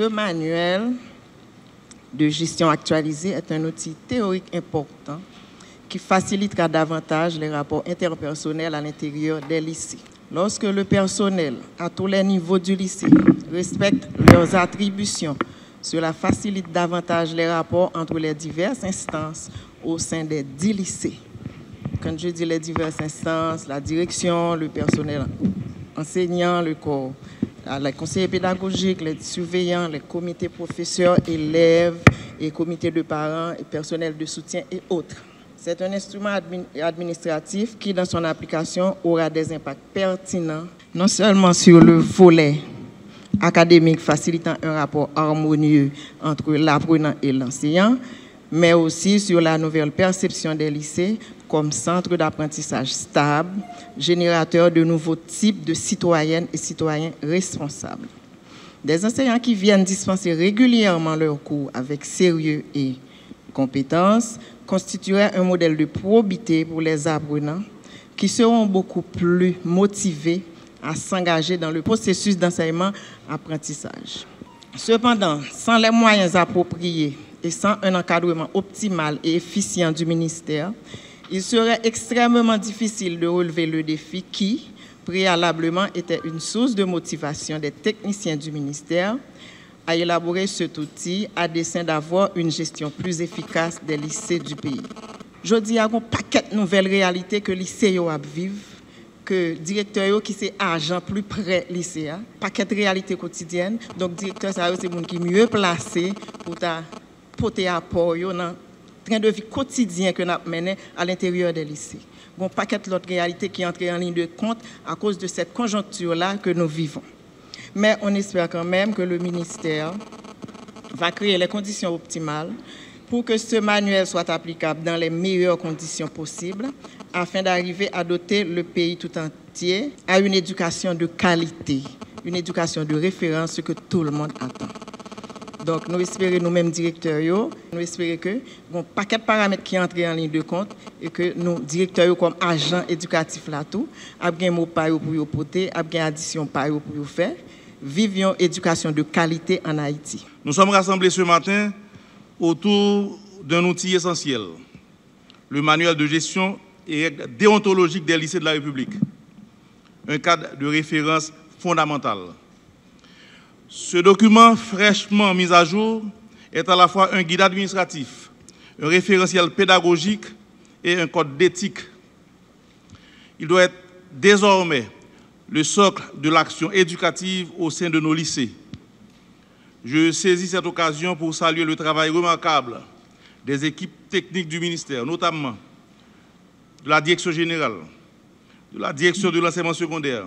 Ce manuel de gestion actualisée est un outil théorique important qui facilitera davantage les rapports interpersonnels à l'intérieur des lycées. Lorsque le personnel, à tous les niveaux du lycée, respecte leurs attributions, cela facilite davantage les rapports entre les diverses instances au sein des 10 lycées. Quand je dis les diverses instances, la direction, le personnel enseignant, le corps, les conseillers pédagogiques, les surveillants, les comités professeurs, élèves, et comités de parents, et personnel de soutien et autres. C'est un instrument administratif qui, dans son application, aura des impacts pertinents, non seulement sur le volet académique facilitant un rapport harmonieux entre l'apprenant et l'enseignant, mais aussi sur la nouvelle perception des lycées comme centre d'apprentissage stable, générateur de nouveaux types de citoyennes et citoyens responsables. Des enseignants qui viennent dispenser régulièrement leurs cours avec sérieux et compétence constituerait un modèle de probité pour les apprenants qui seront beaucoup plus motivés à s'engager dans le processus d'enseignement-apprentissage. Cependant, sans les moyens appropriés et sans un encadrement optimal et efficient du ministère, il serait extrêmement difficile de relever le défi qui, préalablement, était une source de motivation des techniciens du ministère à élaborer cet outil à dessein d'avoir une gestion plus efficace des lycées du pays. Je dis qu'il y a un paquet de nouvelles réalités que les lycées vivent, que les directeurs qui sont agents plus près des lycées, paquet de réalités quotidiennes. Donc, directeur, c'est les gens qui sont mieux placés pour porter apport dans le train de vie quotidien que nous menons à l'intérieur des lycées. Bon, paquet d'autres réalités qui entrent en ligne de compte à cause de cette conjoncture-là que nous vivons. Mais on espère quand même que le ministère va créer les conditions optimales pour que ce manuel soit applicable dans les meilleures conditions possibles afin d'arriver à doter le pays tout entier à une éducation de qualité, une éducation de référence, ce que tout le monde attend. Donc, nous espérons nous-mêmes directeurs, nous espérons que bon paquet de paramètres qui entrent en ligne de compte et que nous directeurs comme agents éducatifs là tout, a bien mot pour yo porter, a bien addition pour yo faire. Vivions éducation de qualité en Haïti. Nous sommes rassemblés ce matin autour d'un outil essentiel, le manuel de gestion et règles déontologiques des lycées de la République, un cadre de référence fondamental. Ce document fraîchement mis à jour est à la fois un guide administratif, un référentiel pédagogique et un code d'éthique. Il doit être désormais le socle de l'action éducative au sein de nos lycées. Je saisis cette occasion pour saluer le travail remarquable des équipes techniques du ministère, notamment de la direction générale, de la direction de l'enseignement secondaire,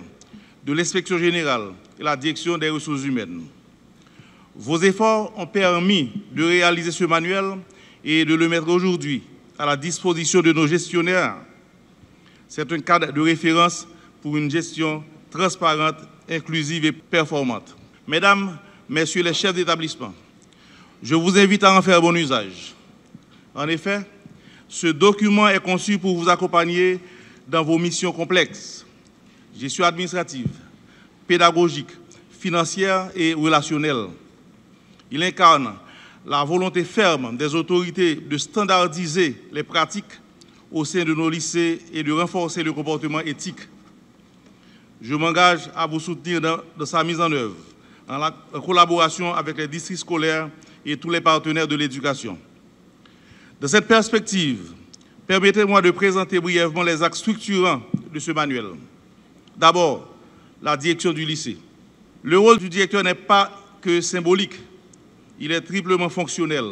de l'inspection générale et la direction des ressources humaines. Vos efforts ont permis de réaliser ce manuel et de le mettre aujourd'hui à la disposition de nos gestionnaires. C'est un cadre de référence pour une gestion transparente, inclusive et performante. Mesdames, Messieurs les chefs d'établissement, je vous invite à en faire bon usage. En effet, ce document est conçu pour vous accompagner dans vos missions complexes, gestion administrative, pédagogique, financière et relationnelle. Il incarne la volonté ferme des autorités de standardiser les pratiques au sein de nos lycées et de renforcer le comportement éthique. Je m'engage à vous soutenir dans sa mise en œuvre, en collaboration avec les districts scolaires et tous les partenaires de l'éducation. Dans cette perspective, permettez-moi de présenter brièvement les axes structurants de ce manuel. D'abord, la direction du lycée. Le rôle du directeur n'est pas que symbolique, il est triplement fonctionnel,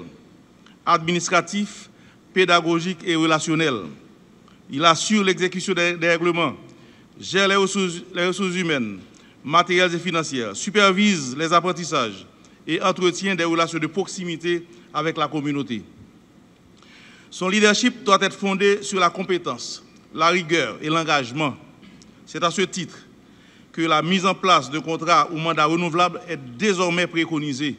administratif, pédagogique et relationnel. Il assure l'exécution des règlements, gère les ressources humaines, matérielles et financières, supervise les apprentissages et entretient des relations de proximité avec la communauté. Son leadership doit être fondé sur la compétence, la rigueur et l'engagement. C'est à ce titre que la mise en place de contrats ou mandats renouvelables est désormais préconisée.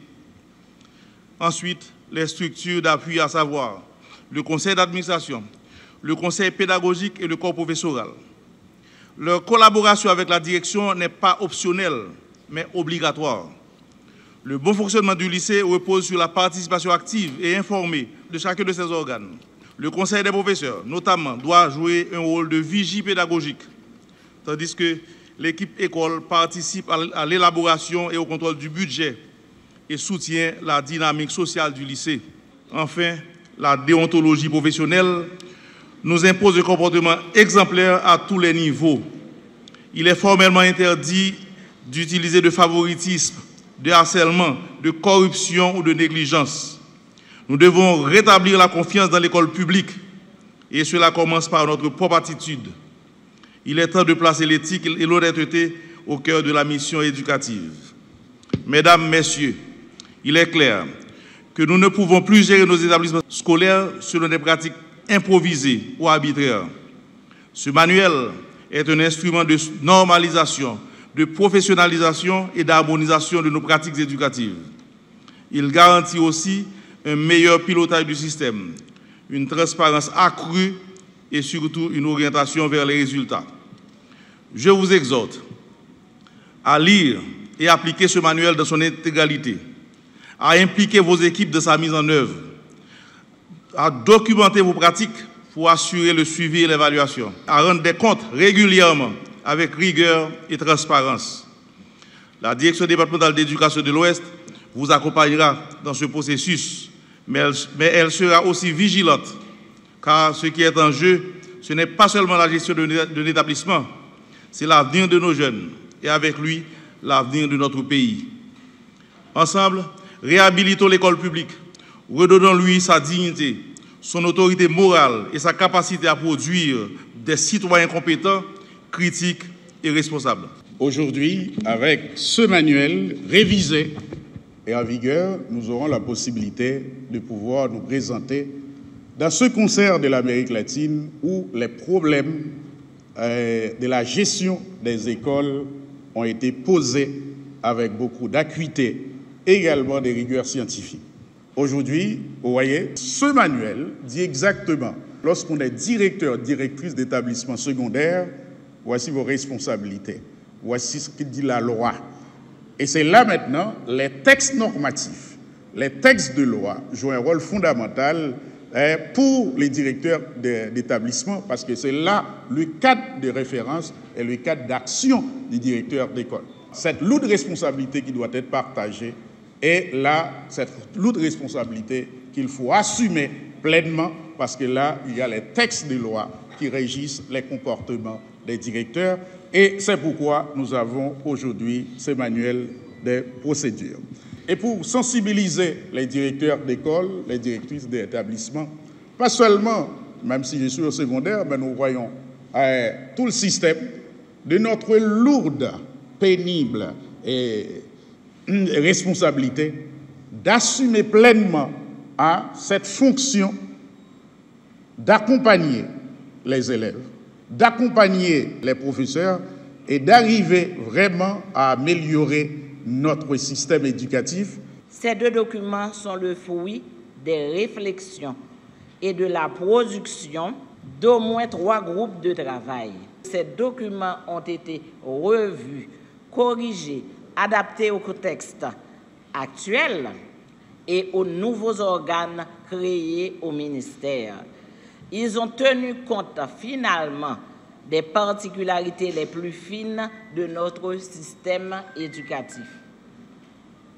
Ensuite, les structures d'appui, à savoir le conseil d'administration, le conseil pédagogique et le corps professoral. Leur collaboration avec la direction n'est pas optionnelle, mais obligatoire. Le bon fonctionnement du lycée repose sur la participation active et informée de chacun de ses organes. Le conseil des professeurs, notamment, doit jouer un rôle de vigie pédagogique, tandis que l'équipe école participe à l'élaboration et au contrôle du budget et soutient la dynamique sociale du lycée. Enfin, la déontologie professionnelle nous impose un comportement exemplaire à tous les niveaux. Il est formellement interdit d'utiliser de favoritisme, de harcèlement, de corruption ou de négligence. Nous devons rétablir la confiance dans l'école publique et cela commence par notre propre attitude. Il est temps de placer l'éthique et l'honnêteté au cœur de la mission éducative. Mesdames, Messieurs, il est clair que nous ne pouvons plus gérer nos établissements scolaires selon des pratiques improvisées ou arbitraires. Ce manuel est un instrument de normalisation, de professionnalisation et d'harmonisation de nos pratiques éducatives. Il garantit aussi un meilleur pilotage du système, une transparence accrue et surtout une orientation vers les résultats. Je vous exhorte à lire et appliquer ce manuel dans son intégralité, à impliquer vos équipes dans sa mise en œuvre, à documenter vos pratiques pour assurer le suivi et l'évaluation, à rendre des comptes régulièrement avec rigueur et transparence. La Direction départementale d'éducation de l'Ouest vous accompagnera dans ce processus, mais elle sera aussi vigilante, car ce qui est en jeu, ce n'est pas seulement la gestion de l'établissement, c'est l'avenir de nos jeunes et avec lui, l'avenir de notre pays. Ensemble, réhabilitons l'école publique, redonnons-lui sa dignité, son autorité morale et sa capacité à produire des citoyens compétents, critiques et responsables. Aujourd'hui, avec ce manuel révisé et en vigueur, nous aurons la possibilité de pouvoir nous présenter dans ce concert de l'Amérique latine où les problèmes de la gestion des écoles ont été posés avec beaucoup d'acuité et également des rigueurs scientifiques. Aujourd'hui, vous voyez, ce manuel dit exactement, lorsqu'on est directeur, directrice d'établissement secondaire, voici vos responsabilités, voici ce que dit la loi. Et c'est là maintenant, les textes normatifs, les textes de loi jouent un rôle fondamental pour les directeurs d'établissement, parce que c'est là le cadre de référence et le cadre d'action du directeur d'école. Cette lourde responsabilité qui doit être partagée est là, cette lourde responsabilité qu'il faut assumer pleinement, parce que là, il y a les textes de loi qui régissent les comportements des directeurs, et c'est pourquoi nous avons aujourd'hui ce manuel des procédures. Et pour sensibiliser les directeurs d'école, les directrices d'établissement, pas seulement, même si je suis au secondaire, mais nous voyons tout le système de notre lourde, pénible responsabilité d'assumer pleinement à cette fonction d'accompagner les élèves, d'accompagner les professeurs et d'arriver vraiment à améliorer notre système éducatif. Ces deux documents sont le fruit des réflexions et de la production d'au moins 3 groupes de travail. Ces documents ont été revus, corrigés, adaptés au contexte actuel et aux nouveaux organes créés au ministère. Ils ont tenu compte finalement des particularités les plus fines de notre système éducatif.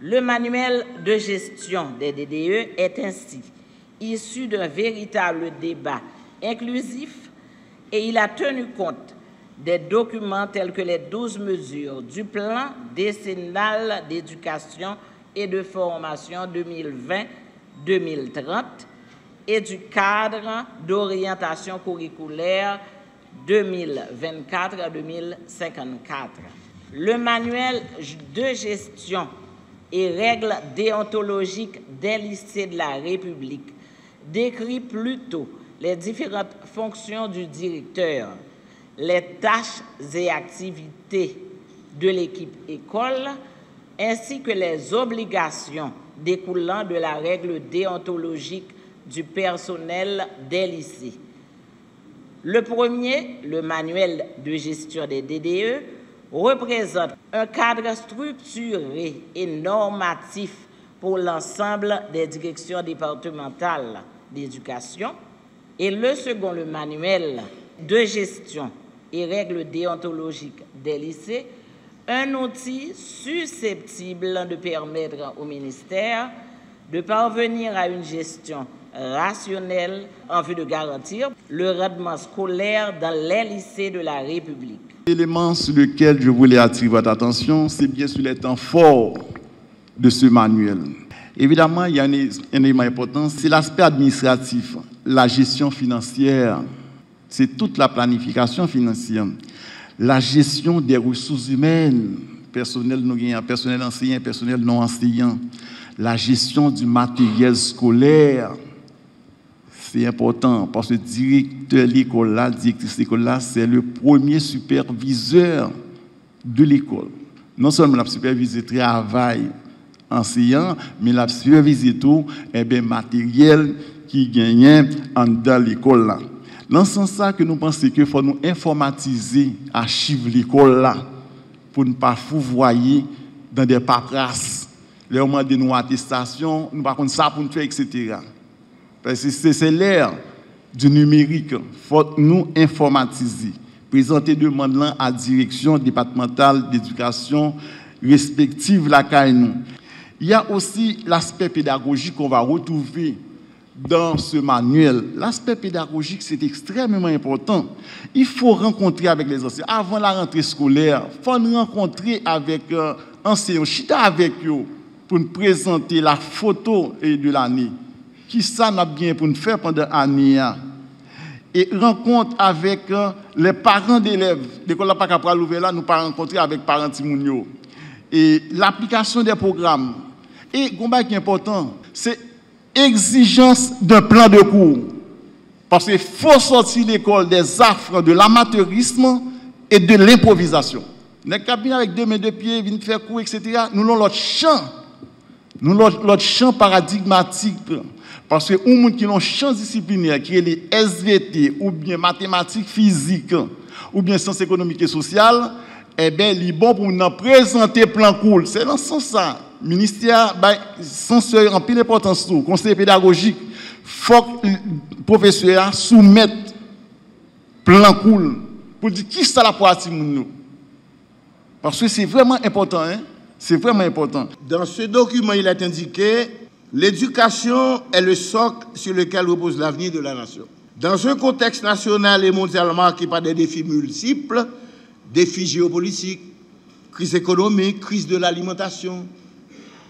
Le manuel de gestion des DDE est ainsi issu d'un véritable débat inclusif et il a tenu compte des documents tels que les 12 mesures du plan décennal d'éducation et de formation 2020-2030 et du cadre d'orientation curriculaire 2024 à 2054. Le manuel de gestion et règles déontologiques des lycées de la République décrit plutôt les différentes fonctions du directeur, les tâches et activités de l'équipe école, ainsi que les obligations découlant de la règle déontologique du personnel des lycées. Le premier, le manuel de gestion des DDE, représente un cadre structuré et normatif pour l'ensemble des directions départementales d'éducation, et le second, le manuel de gestion et règles déontologiques des lycées, un outil susceptible de permettre au ministère de parvenir à une gestion rationnelle en vue de garantir le rendement scolaire dans les lycéens de la République. L'élément sur lequel je voulais attirer votre attention, c'est bien sûr les temps forts de ce manuel. Évidemment, il y a un élément important, c'est l'aspect administratif, la gestion financière, c'est toute la planification financière, la gestion des ressources humaines, personnel enseignant, personnel non enseignant, la gestion du matériel scolaire. C'est important parce que le directeur de l'école, la directrice de l'école, c'est le premier superviseur de l'école. Non seulement la superviser le travail enseignant, mais la superviser tout matériel qui gagne dans l'école. Dans ce sens que nous pensons qu'il faut nous informatiser archives l'école là pour ne pas fouvoyer dans des paperasses. Les moments de nos attestations, nous par contre ça pour nous faire, etc. Parce que c'est l'ère du numérique. Il faut nous informatiser. Présenter demande là à la direction départementale d'éducation respective la CAINO. Il y a aussi l'aspect pédagogique qu'on va retrouver dans ce manuel. L'aspect pédagogique, c'est extrêmement important. Il faut rencontrer avec les enseignants. Avant la rentrée scolaire, il faut nous rencontrer avec enseignants, chita avec eux pour nous présenter la photo de l'année. Qui ça n'a bien pour nous faire pendant l'année. Et rencontre avec les parents d'élèves. L'école n'a pas qu'à l'ouvrir là, nous pas rencontrer avec les parents Timounio. Et l'application des programmes. Et ce qui est important, c'est exigence d'un plan de cours. Parce qu'il faut sortir l'école des affres de l'amateurisme et de l'improvisation. Les cabinets avec 2 mains, 2 pieds, viennent faire cours, etc. Nous avons l'autre champ. Nous avons l'autre champ paradigmatique. Parce que les gens qui ont un champ disciplinaire, qui est les SVT, ou bien mathématiques, physiques, ou bien sciences économiques et sociales, eh bien, il est bon pour nous présenter plan cool. C'est dans ce sens-là. Le ministère, censeur en pile d'importance, conseil pédagogique, il faut que le professeur soumette plan cool pour dire qui ça la pratique nous. Parce que c'est vraiment important, hein? C'est vraiment important. Dans ce document, il est indiqué l'éducation est le socle sur lequel repose l'avenir de la nation. Dans un contexte national et mondial marqué par des défis multiples, défis géopolitiques, crise économique, crise de l'alimentation,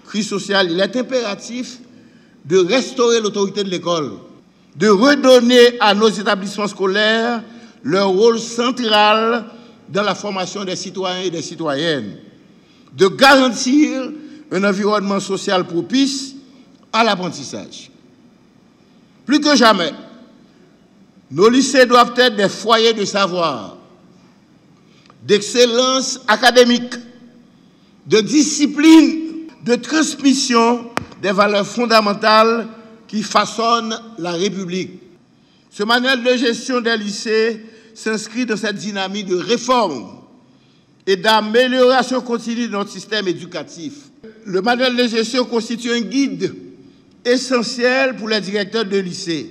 crise sociale, il est impératif de restaurer l'autorité de l'école, de redonner à nos établissements scolaires leur rôle central dans la formation des citoyens et des citoyennes, de garantir un environnement social propice à l'apprentissage. Plus que jamais, nos lycées doivent être des foyers de savoir, d'excellence académique, de discipline, de transmission des valeurs fondamentales qui façonnent la République. Ce manuel de gestion des lycées s'inscrit dans cette dynamique de réforme et d'amélioration continue de notre système éducatif. Le manuel de gestion constitue un guide essentiel pour les directeurs de lycée,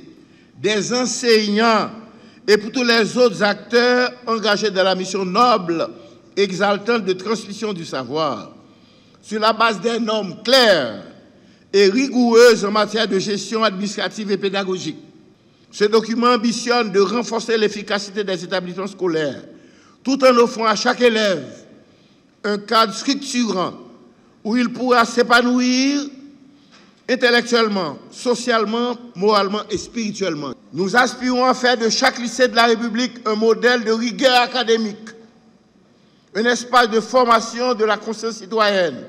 des enseignants et pour tous les autres acteurs engagés dans la mission noble, exaltante de transmission du savoir, sur la base des normes claires et rigoureuses en matière de gestion administrative et pédagogique. Ce document ambitionne de renforcer l'efficacité des établissements scolaires, tout en offrant à chaque élève un cadre structurant où il pourra s'épanouir intellectuellement, socialement, moralement et spirituellement. Nous aspirons à faire de chaque lycée de la République un modèle de rigueur académique, un espace de formation de la conscience citoyenne,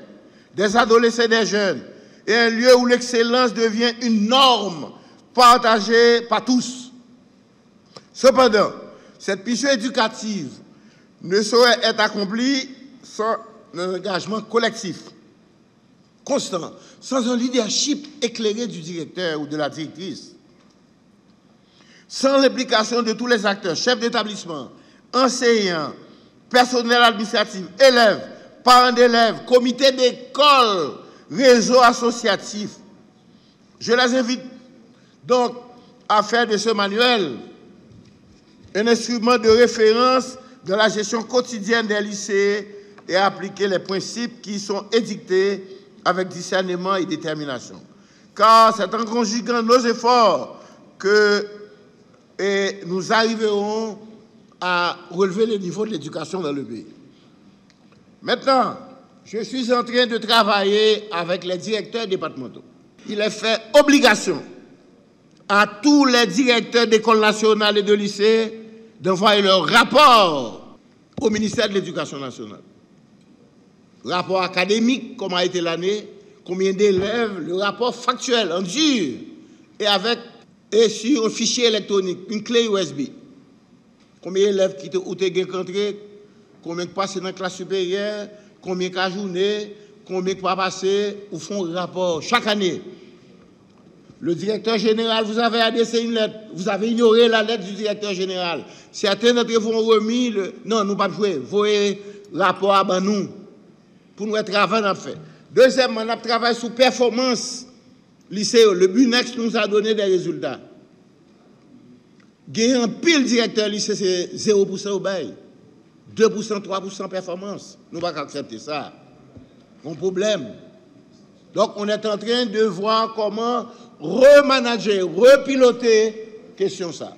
des adolescents et des jeunes, et un lieu où l'excellence devient une norme partagée par tous. Cependant, cette mission éducative ne saurait être accomplie sans un engagement collectif, constant, sans un leadership éclairé du directeur ou de la directrice, sans l'implication de tous les acteurs, chefs d'établissement, enseignants, personnel administratif, élèves, parents d'élèves, comité d'école, réseau associatif. Je les invite donc à faire de ce manuel un instrument de référence de la gestion quotidienne des lycées et à appliquer les principes qui sont édictés avec discernement et détermination. Car c'est en conjuguant nos efforts que nous arriverons à relever le niveau de l'éducation dans le pays. Maintenant, je suis en train de travailler avec les directeurs départementaux. Il est fait obligation à tous les directeurs d'écoles nationales et de lycées d'envoyer leur rapport au ministère de l'Éducation nationale. Rapport académique, comment a été l'année, combien d'élèves, le rapport factuel en dur et sur un fichier électronique, une clé USB. Combien d'élèves qui ont été rentrés, combien qui passent dans la classe supérieure, combien qui ont journée, combien qui ont passé, ou font un rapport chaque année. Le directeur général, vous avez adressé une lettre, vous avez ignoré la lettre du directeur général. Certains d'entre vous ont remis non, nous ne pouvons pas jouer, voyez rapport à nous, pour nous travailler dans le fait. Deuxièmement, on a travaillé sur performance lycée. Le BUNEX nous a donné des résultats. Gagner un pile directeur lycée, c'est 0% au bail. 2%, 3% performance. Nous ne pouvons pas accepter ça. Un problème. Donc, on est en train de voir comment remanager, repiloter question ça.